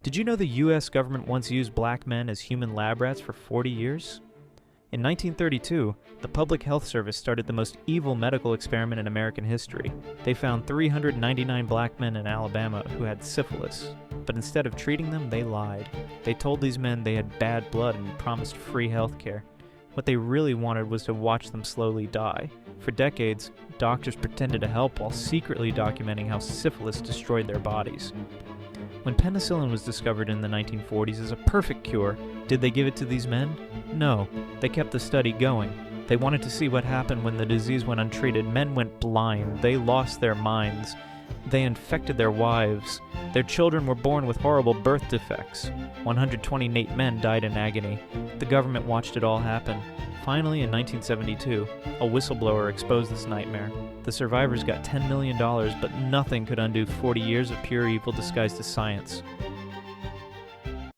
Did you know the US government once used black men as human lab rats for 40 years? In 1932, the Public Health Service started the most evil medical experiment in American history. They found 399 black men in Alabama who had syphilis, but instead of treating them, they lied. They told these men they had bad blood and promised free health care. What they really wanted was to watch them slowly die. For decades, doctors pretended to help while secretly documenting how syphilis destroyed their bodies. When penicillin was discovered in the 1940s as a perfect cure, did they give it to these men? No, they kept the study going. They wanted to see what happened when the disease went untreated. Men went blind, they lost their minds, they infected their wives, their children were born with horrible birth defects. 128 men died in agony. The government watched it all happen. Finally, in 1972, a whistleblower exposed this nightmare. The survivors got $10 million, but nothing could undo 40 years of pure evil disguised as science.